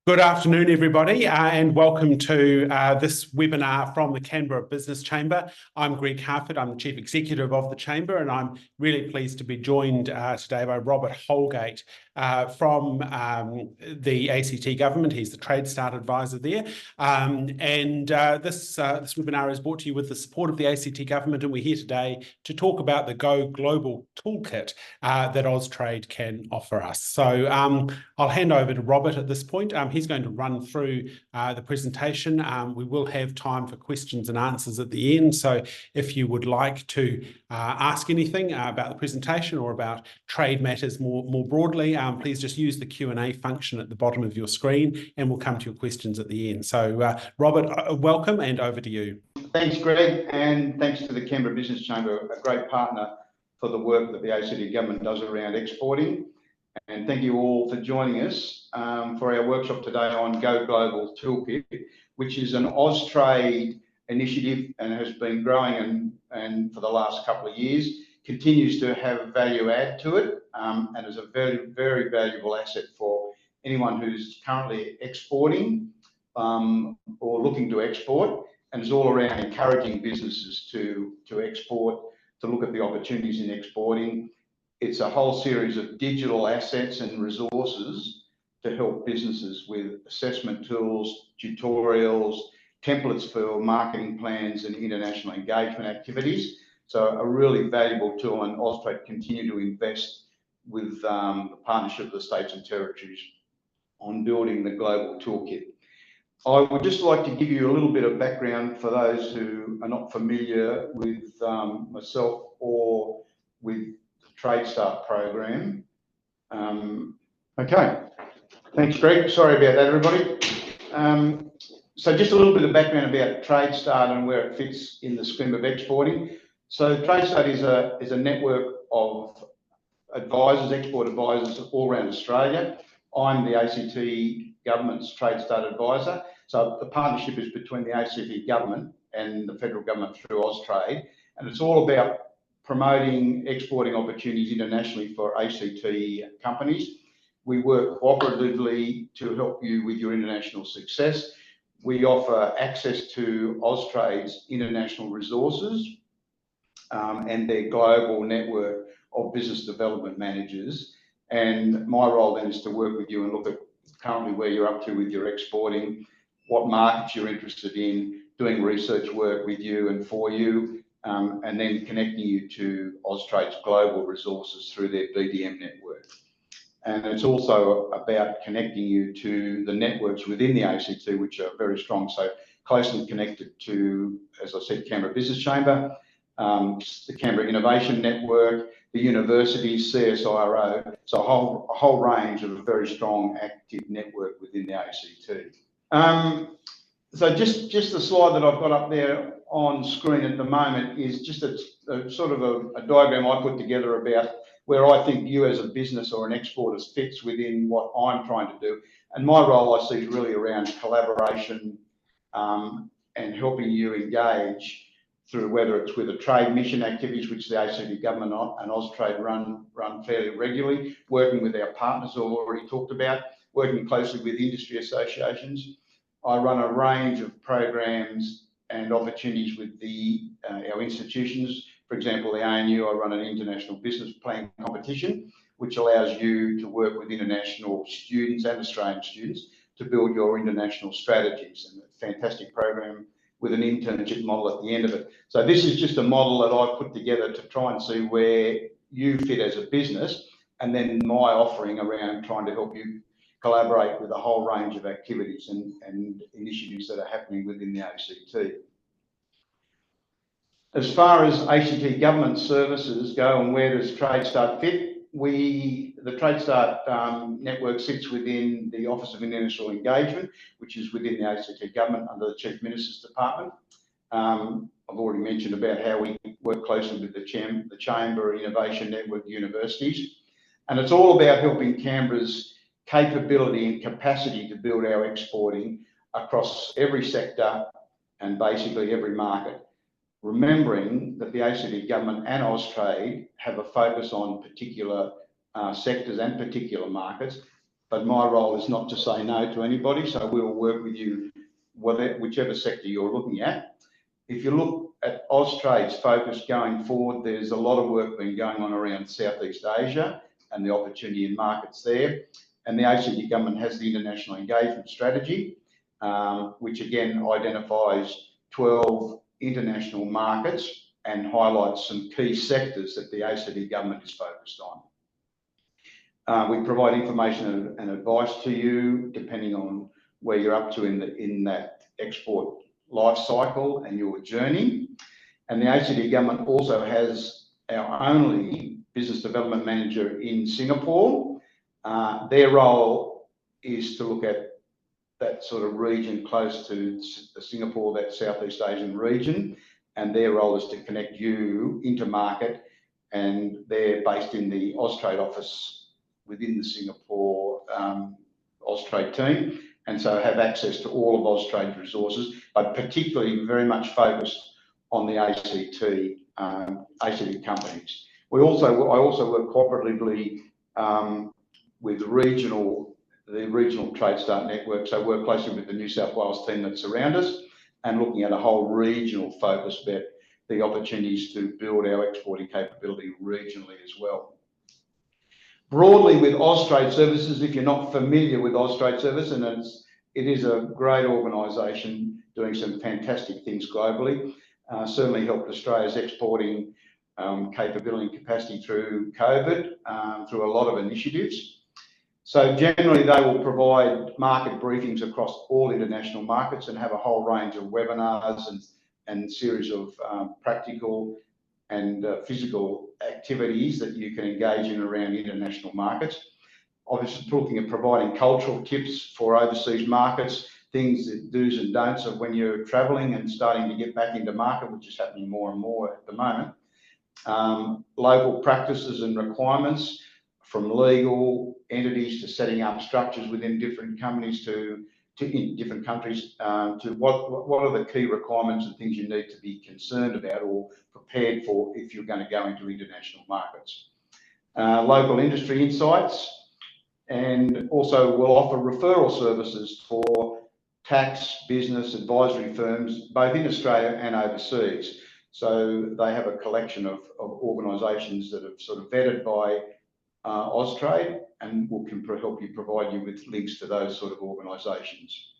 Good afternoon, everybody, and welcome to this webinar from the Canberra Business Chamber. I'm Greg Harford, I'm the Chief Executive of the Chamber, and I'm really pleased to be joined today by Robert Holgate from the ACT Government. He's the Trade Start Advisor there. This webinar is brought to you with the support of the ACT Government, and we're here today to talk about the Go Global Toolkit that Austrade can offer us. So I'll hand over to Robert at this point. He's going to run through the presentation. We will have time for questions and answers at the end. So if you would like to ask anything about the presentation or about trade matters more broadly, please just use the Q&A function at the bottom of your screen and we'll come to your questions at the end. So Robert, welcome, and over to you. Thanks, Greg, and thanks to the Canberra Business Chamber, a great partner for the work that the ACT Government does around exporting. And thank you all for joining us for our workshop today on Go Global Toolkit, which is an Austrade initiative and has been growing and for the last couple of years continues to have value add to it and is a very, very valuable asset for anyone who's currently exporting or looking to export, and is all around encouraging businesses to export, to look at the opportunities in exporting. It's a whole series of digital assets and resources to help businesses with assessment tools, tutorials, templates for marketing plans and international engagement activities. So a really valuable tool, and Austrade continue to invest with the partnership of the states and territories on building the global toolkit. I would just like to give you a little bit of background for those who are not familiar with myself or with Trade Start program. Okay, thanks, Greg. Sorry about that, everybody. So just a little bit of background about Trade Start and where it fits in the scheme of exporting. So Trade Start is a network of advisors, export advisors all around Australia. I'm the ACT Government's Trade Start Advisor. So the partnership is between the ACT Government and the federal government through Austrade, and it's all about promoting exporting opportunities internationally for ACT companies. We work cooperatively to help you with your international success. We offer access to Austrade's international resources and their global network of business development managers. And my role then is to work with you and look at currently where you're up to with your exporting, what markets you're interested in, doing research work with you and for you, and then connecting you to Austrade's global resources through their BDM network. And it's also about connecting you to the networks within the ACT, which are very strong, so closely connected to, as I said, Canberra Business Chamber, the Canberra Innovation Network, the universities, CSIRO, so a whole range of a very strong active network within the ACT. So just the slide that I've got up there on screen at the moment is just a sort of a diagram I put together about where I think you as a business or an exporter fits within what I'm trying to do. And my role I see is really around collaboration and helping you engage through whether it's with the trade mission activities, which the ACT Government and Austrade run fairly regularly, working with our partners who I've already talked about, working closely with industry associations. I run a range of programs and opportunities with our institutions. For example, the ANU, I run an international business plan competition, which allows you to work with international students and Australian students to build your international strategies, and a fantastic program with an internship model at the end of it. So this is just a model that I've put together to try and see where you fit as a business, and then my offering around trying to help you collaborate with a whole range of activities and initiatives that are happening within the ACT. As far as ACT Government services go and where does Trade Start fit, the Trade Start network sits within the Office of International Engagement, which is within the ACT Government under the Chief Minister's Department. I've already mentioned about how we work closely with the Chamber Innovation Network universities. And it's all about helping Canberra's capability and capacity to build our exporting across every sector and basically every market. Remembering that the ACT Government and Austrade have a focus on particular sectors and particular markets, but my role is not to say no to anybody. So we will work with you, whichever sector you're looking at. If you look at Austrade's focus going forward, there's a lot of work been going on around Southeast Asia and the opportunity in markets there. And the ACT government has the International Engagement Strategy, which again identifies 12 international markets and highlights some key sectors that the ACT government is focused on. We provide information and advice to you depending on where you're up to in that export life cycle and your journey. And the ACT government also has our only business development manager in Singapore. Their role is to look at that sort of region close to Singapore, that Southeast Asian region, and their role is to connect you into market, and they're based in the Austrade office within the Singapore Austrade team, and so have access to all of Austrade's resources, but particularly very much focused on the ACT companies. I also work cooperatively with the regional Trade Start network, so work closely with the New South Wales team that's around us and looking at a whole regional focus about the opportunities to build our exporting capability regionally as well. Broadly with Austrade Services, if you're not familiar with Austrade Service, and it is a great organisation doing some fantastic things globally, certainly helped Australia's exporting capability and capacity through COVID, through a lot of initiatives. So generally they will provide market briefings across all international markets and have a whole range of webinars and series of practical and physical activities that you can engage in around international markets. Obviously looking at providing cultural tips for overseas markets, things that do's and don'ts of when you're travelling and starting to get back into market, which is happening more and more at the moment. Local practices and requirements from legal entities to setting up structures within different companies in different countries, to what are the key requirements and things you need to be concerned about or prepared for if you're going to go into international markets. Local industry insights, and also we'll offer referral services for tax, business, advisory firms, both in Australia and overseas. So they have a collection of organisations that are sort of vetted by Austrade and can provide you with links to those sort of organisations.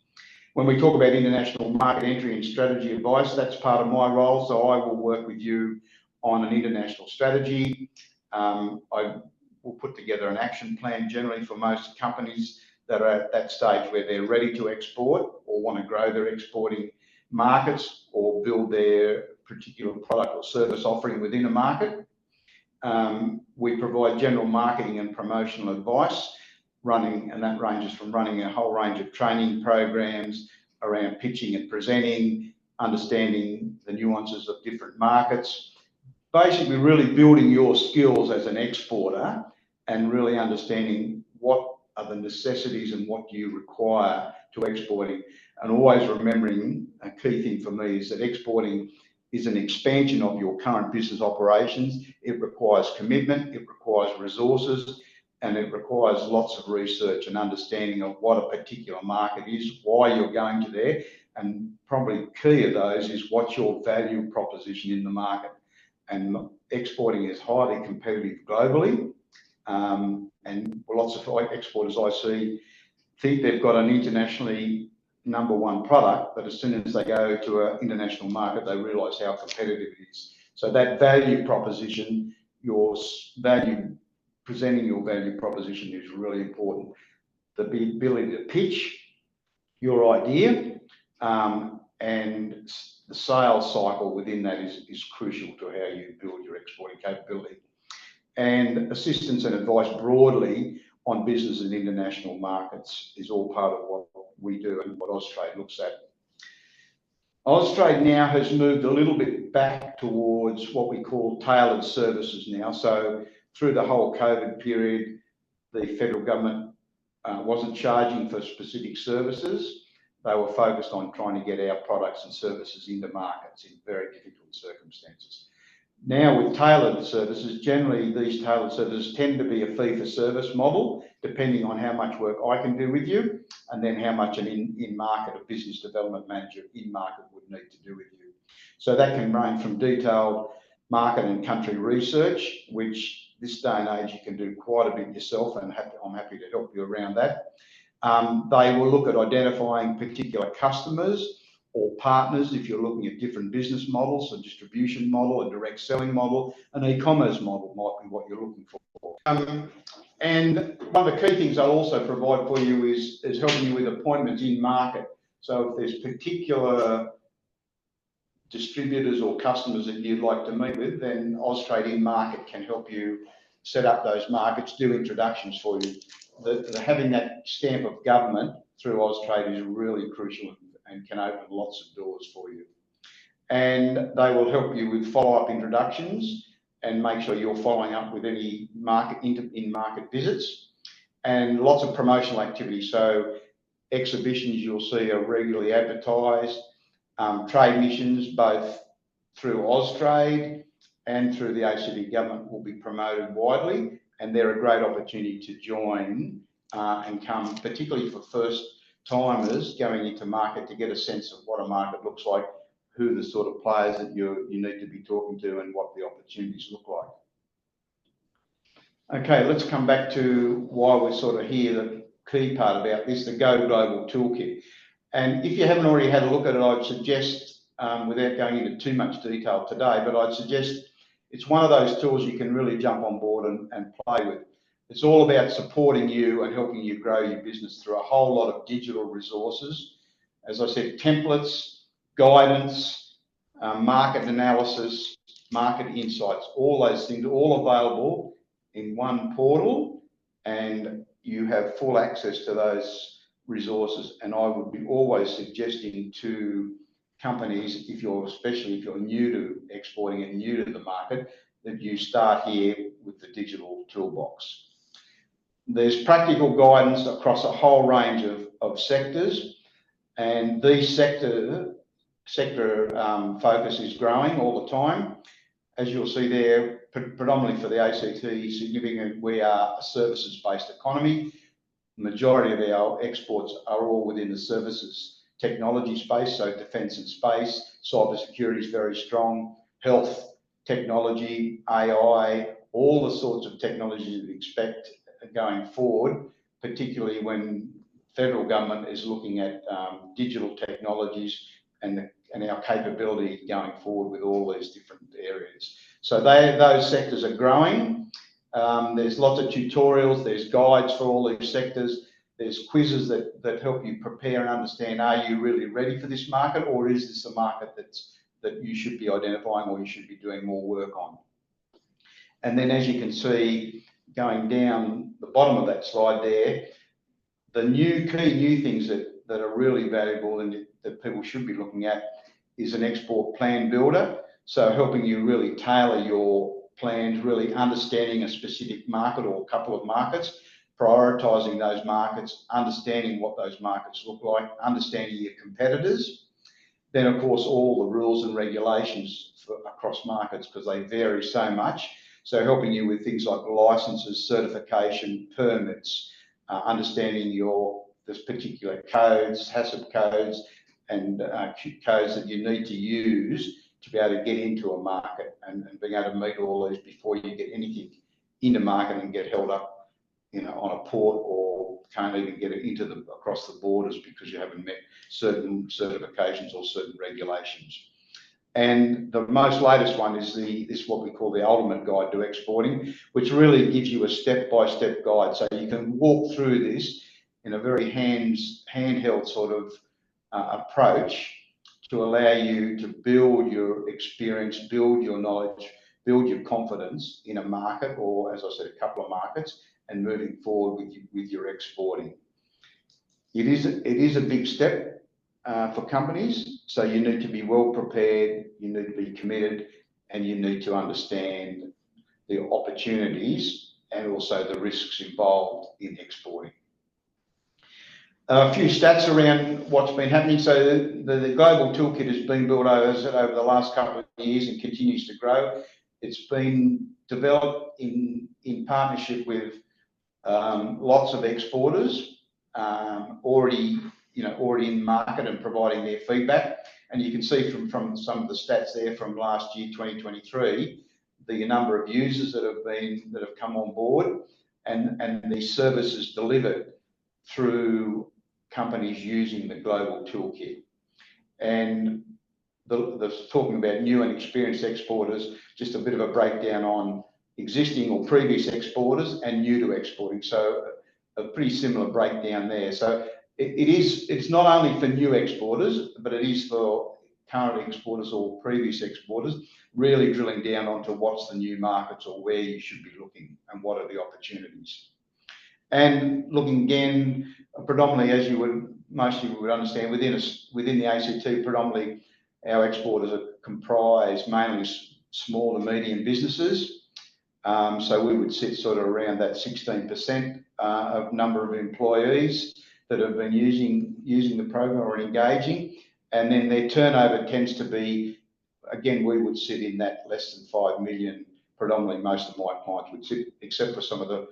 When we talk about international market entry and strategy advice, that's part of my role. So I will work with you on an international strategy. I will put together an action plan generally for most companies that are at that stage where they're ready to export or want to grow their exporting markets or build their particular product or service offering within a market. We provide general marketing and promotional advice, and that ranges from running a whole range of training programs around pitching and presenting, understanding the nuances of different markets, basically really building your skills as an exporter and really understanding what are the necessities and what you require to exporting. And always remembering, a key thing for me is that exporting is an expansion of your current business operations. It requires commitment, it requires resources, and it requires lots of research and understanding of what a particular market is, why you're going to there, and probably key of those is what's your value proposition in the market. And exporting is highly competitive globally, and lots of exporters I see think they've got an internationally #1 product, but as soon as they go to an international market, they realise how competitive it is. So that value proposition, presenting your value proposition is really important. The ability to pitch your idea and the sales cycle within that is crucial to how you build your exporting capability. And assistance and advice broadly on business and international markets is all part of what we do and what Austrade looks at. Austrade now has moved a little bit back towards what we call tailored services now. So through the whole COVID period, the federal government wasn't charging for specific services. They were focused on trying to get our products and services into markets in very difficult circumstances. Now with tailored services, generally these tailored services tend to be a fee-for-service model, depending on how much work I can do with you, and then how much an in-market, a business development manager in-market would need to do with you. So that can range from detailed market and country research, which this day and age you can do quite a bit yourself, and I'm happy to help you around that. They will look at identifying particular customers or partners if you're looking at different business models, a distribution model, a direct selling model, an e-commerce model might be what you're looking for. And one of the key things I'll also provide for you is helping you with appointments in market. So if there's particular distributors or customers that you'd like to meet with, then Austrade in market can help you set up those markets, do introductions for you. Having that stamp of government through Austrade is really crucial and can open lots of doors for you. And they will help you with follow-up introductions and make sure you're following up with any in-market visits and lots of promotional activity. So exhibitions you'll see are regularly advertised, trade missions both through Austrade and through the ACT government will be promoted widely, and they're a great opportunity to join and come, particularly for first timers going into market, to get a sense of what a market looks like, who the sort of players that you need to be talking to, and what the opportunities look like. Okay, let's come back to why we're sort of here, the key part about this, the Go Global Toolkit. And if you haven't already had a look at it, I'd suggest, without going into too much detail today, but I'd suggest it's one of those tools you can really jump on board and play with. It's all about supporting you and helping you grow your business through a whole lot of digital resources. As I said, templates, guidance, market analysis, market insights, all those things, all available in one portal, and you have full access to those resources. And I would be always suggesting to companies, especially if you're new to exporting and new to the market, that you start here with the digital toolbox. There's practical guidance across a whole range of sectors, and these sector focus is growing all the time. As you'll see there, predominantly for the ACT, significant, we are a services-based economy. The majority of our exports are all within the services technology space, so defence and space, cyber security is very strong, health, technology, AI, all the sorts of technologies you'd expect going forward, particularly when federal government is looking at digital technologies and our capability going forward with all these different areas. So those sectors are growing. There's lots of tutorials, there's guides for all these sectors. There's quizzes that help you prepare and understand, are you really ready for this market, or is this a market that you should be identifying or you should be doing more work on? And then as you can see, going down the bottom of that slide there, the key new things that are really valuable and that people should be looking at is an export plan builder. So helping you really tailor your plans, really understanding a specific market or a couple of markets, prioritising those markets, understanding what those markets look like, understanding your competitors. Then, of course, all the rules and regulations across markets, because they vary so much. So helping you with things like licenses, certification, permits, understanding this particular codes, HACCP codes, and codes that you need to use to be able to get into a market and being able to meet all these before you get anything into market and get held up, on a port, or can't even get it across the borders because you haven't met certain certifications or certain regulations. And the most latest one is what we call the Ultimate Guide to Exporting, which really gives you a step-by-step guide. So you can walk through this in a very handheld sort of approach to allow you to build your experience, build your knowledge, build your confidence in a market, or as I said, a couple of markets, and moving forward with your exporting. It is a big step for companies, so you need to be well prepared, you need to be committed, and you need to understand the opportunities and also the risks involved in exporting. A few stats around what's been happening. So the Global Toolkit has been built over the last couple of years and continues to grow. It's been developed in partnership with lots of exporters already in market and providing their feedback. And you can see from some of the stats there from last year, 2023, the number of users that have come on board, and the services delivered through companies using the global toolkit. And talking about new and experienced exporters, just a bit of a breakdown on existing or previous exporters and new to exporting. So a pretty similar breakdown there. So it's not only for new exporters, but it is for current exporters or previous exporters, really drilling down onto what's the new markets or where you should be looking and what are the opportunities. And looking again, predominantly, as most of you would understand, within the ACT, predominantly our exporters are comprised mainly small to medium businesses. So we would sit sort of around that 16% of number of employees that have been using the program or engaging. And then their turnover tends to be, again, we would sit in that less than 5 million. Predominantly, most of my clients would sit, except for some of the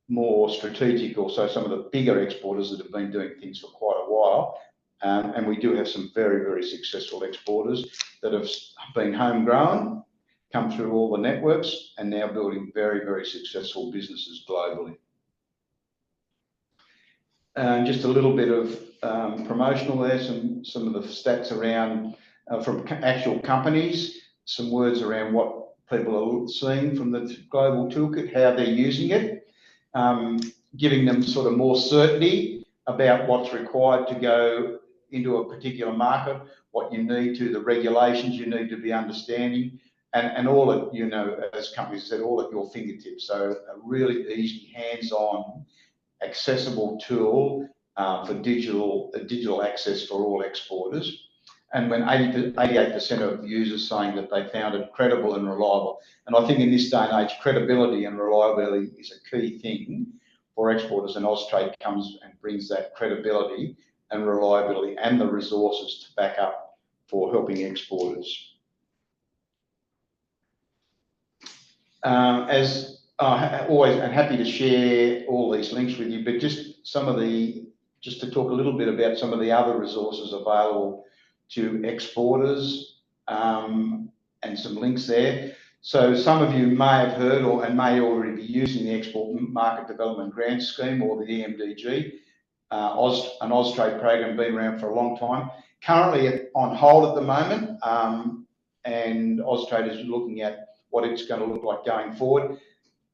more strategic, also some of the bigger exporters that have been doing things for quite a while. And we do have some very, very successful exporters that have been homegrown, come through all the networks, and now building very, very successful businesses globally. Just a little bit of promotional there, some of the stats around from actual companies, some words around what people are seeing from the global toolkit, how they're using it. Giving them sort of more certainty about what's required to go into a particular market, what you need to, the regulations you need to be understanding, and all at, as companies said, all at your fingertips. So a really easy, hands-on, accessible tool for digital access for all exporters. And when 88% of users saying that they found it credible and reliable. And I think in this day and age, credibility and reliability is a key thing for exporters, and Austrade comes and brings that credibility and reliability and the resources to back up for helping exporters. As always, I'm happy to share all these links with you, but just to talk a little bit about some of the other resources available to exporters, and some links there. So some of you may have heard and may already be using the Export Market Development Grant Scheme, or the EMDG, an Austrade program been around for a long time. Currently on hold at the moment, and Austrade is looking at what it's going to look like going forward.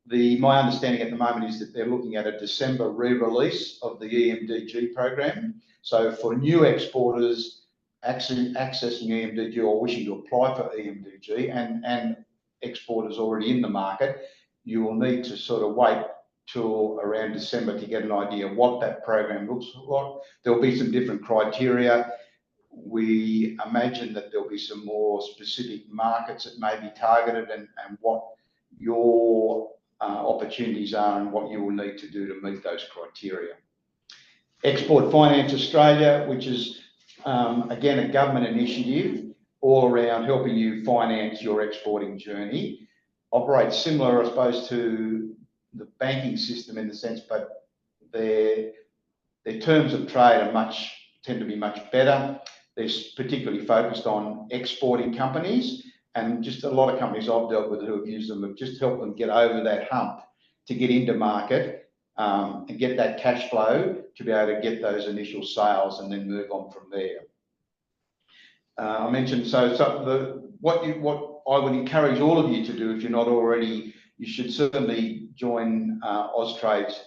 My understanding at the moment is that they're looking at a December re-release of the EMDG program. So for new exporters accessing EMDG or wishing to apply for EMDG, and exporters already in the market, you will need to sort of wait till around December to get an idea of what that program looks like. There'll be some different criteria. We imagine that there'll be some more specific markets that may be targeted, and what your opportunities are and what you will need to do to meet those criteria. Export Finance Australia, which is again a government initiative all around helping you finance your exporting journey, operates similar, I suppose, to the banking system in the sense, but their terms of trade tend to be much better. They're particularly focused on exporting companies, and just a lot of companies I've dealt with who have used them have just helped them get over that hump to get into market and get that cash flow to be able to get those initial sales and then move on from there. I mentioned what I would encourage all of you to do, if you're not already, you should certainly join Austrade's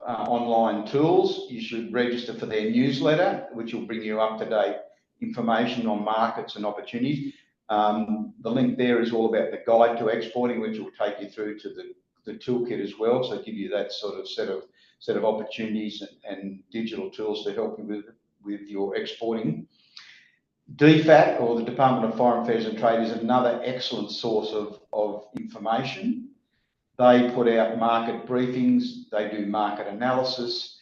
online tools. You should register for their newsletter, which will bring you up-to-date information on markets and opportunities. The link there is all about the guide to exporting, which will take you through to the toolkit as well. So give you that sort of set of opportunities and digital tools to help you with your exporting. DFAT, or the Department of Foreign Affairs and Trade, is another excellent source of information. They put out market briefings, they do market analysis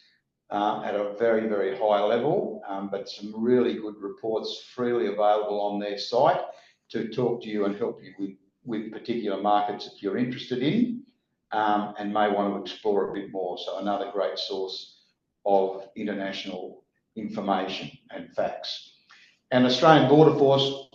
at a very, very high level, but some really good reports freely available on their site to talk to you and help you with particular markets that you're interested in and may want to explore a bit more. So another great source of international information and facts. And Australian Border Force,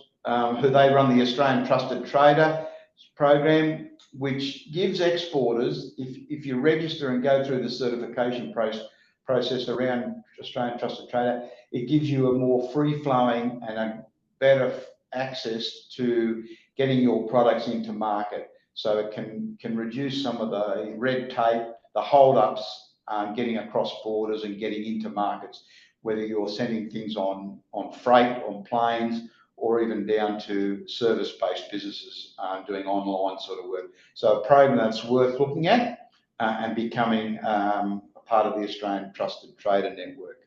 who they run the Australian Trusted Trader program, which gives exporters, if you register and go through the certification process around Australian Trusted Trader, it gives you a more free-flowing and a better access to getting your products into market. So it can reduce some of the red tape, the hold-ups, getting across borders and getting into markets, whether you're sending things on freight, on planes, or even down to service-based businesses doing online sort of work. So a program that's worth looking at and becoming a part of the Australian Trusted Trader Network.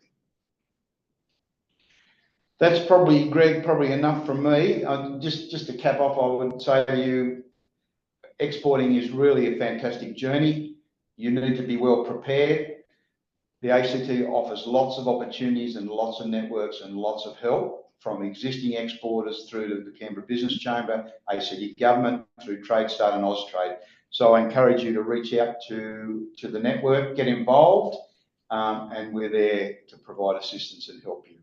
That's probably, Greg, probably enough from me. Just to cap off, I would say to you, exporting is really a fantastic journey. You need to be well prepared. The ACT offers lots of opportunities and lots of networks and lots of help, from existing exporters through to the Canberra Business Chamber, ACT Government, through TradeStart and Austrade. So I encourage you to reach out to the network, get involved, and we're there to provide assistance and help you.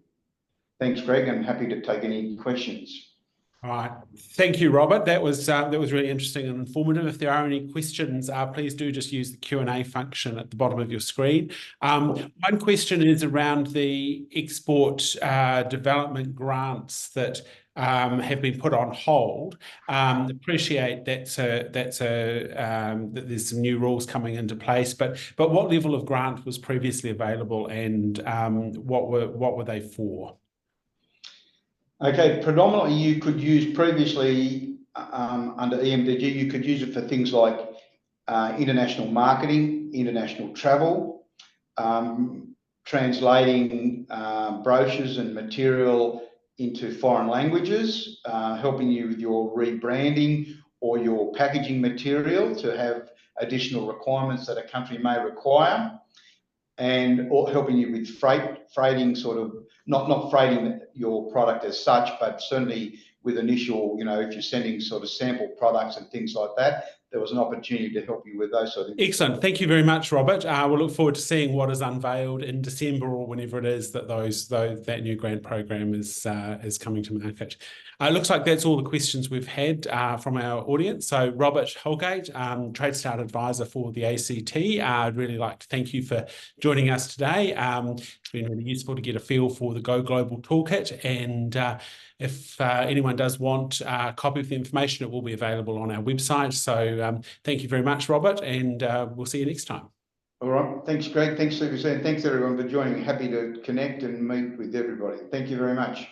Thanks, Greg. I'm happy to take any questions. All right. Thank you, Robert. That was really interesting and informative. If there are any questions, please do just use the Q&A function at the bottom of your screen. One question is around the export development grants that have been put on hold. Appreciate that there's some new rules coming into place, but what level of grant was previously available, and what were they for? Okay, predominantly you could use previously under EMDG, you could use it for things like international marketing, international travel, translating brochures and material into foreign languages, helping you with your rebranding or your packaging material to have additional requirements that a country may require, and or helping you with freighting, sort of not freighting your product as such, but certainly with initial, if you're sending sort of sample products and things like that, there was an opportunity to help you with those sort of things. Excellent. Thank you very much, Robert. We'll look forward to seeing what is unveiled in December or whenever it is that that new grant program is coming to market. It looks like that's all the questions we've had from our audience. So Robert Holgate, TradeStart Advisor for the ACT, I'd really like to thank you for joining us today. It's been really useful to get a feel for the Go Global Toolkit, and if anyone does want a copy of the information, it will be available on our website. So thank you very much, Robert, and we'll see you next time. All right. Thanks, Greg. Thanks, Lucas. And thanks, everyone, for joining. Happy to connect and meet with everybody. Thank you very much.